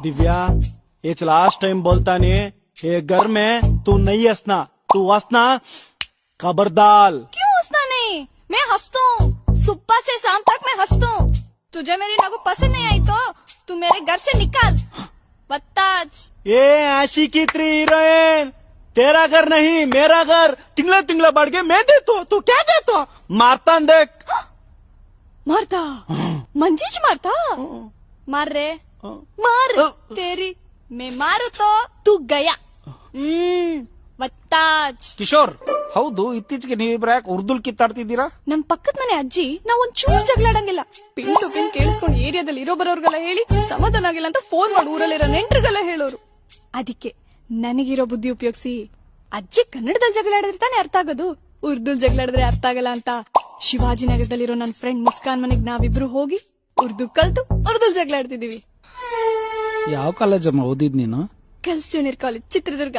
दिव्या ये last time बोलता नहीं, ये घर में तू नहीं हंसना, तू हंसना खबरदार। क्यों हंसना नहीं? मैं हंसता हूँ, सुबह से शाम तक मैं हंसता हूँ। तुझे मेरी नगु पसंद नहीं आई तो तू मेरे घर से निकाल। बत्ताज। ये आशिकी 3 हीरोइन, तेरा घर नहीं मेरा घर, तिंगला तिंगला बढ़ के मैं देता, तू क्या देता? मारता देख। मारता? मंजीज मारता? मार रे, मार तेरी। मैं मारू तो तू गया। ಬತ್ತಾಜ್. ಕಿಶೋರ್, ಹೌದು ಇತ್ತೀಚೆಗೆ ನೀವಿಬ್ರು ಯಾಕೆ ಉರ್ದುಲ್ ಕಿತ್ತಾಡ್ತಿದ್ದೀರಾ? ನಮ್ ಪಕ್ಕದ ಮನೆ ಅಜ್ಜಿ ನಾವ್ ಒಂಚೂರು ಜಗಳಾಡಂಗಿಲ್ಲ. ಪಿನ್ ಟು ಪಿನ್ ಕೇಳಿಸ್ಕೊಂಡು ಏರಿಯಾದಲ್ಲಿ ಇರೋ ಬರೋರ್ಗೆಲ್ಲ ಹೇಳಿ ಸಮಾಧಾನ ಆಗಿಲ್ಲ ಅಂತ ಫೋನ್ ಮಾಡಿ ಊರಲ್ಲಿರೋ ನೆಂಟ್ರಿಗೆಲ್ಲ ಹೇಳೋರು. ಅದಕ್ಕೆ ನನಗಿರೋ ಬುದ್ಧಿ ಉಪಯೋಗಿಸಿ ಅಜ್ಜಿ ಕನ್ನಡದಲ್ಲಿ ಜಗಳಾಡಿದ್ರೆ ತಾನೇ ಅರ್ಥ ಆಗೋದು, ಉರ್ದುಲ್ ಜಗಳಾಡಿದ್ರೆ ಅರ್ಥ ಆಗಲ್ಲ ಅಂತ ಶಿವಾಜಿನಗರದಲ್ಲಿರೋ ನನ್ನ ಫ್ರೆಂಡ್ ಮುಸ್ಕಾನ್ ಮನೆಗ್ ನಾವಿಬ್ರು ಹೋಗಿ ಉರ್ದು ಕಲ್ತು ಉರ್ದುಲ್ ಜಗಳಾಡ್ತಿದೀವಿ. ಯಾವ ಕಾಲೇಜಮ್ಮ ಓದಿದ್ ನೀನು? Girls junior college Chitradurga.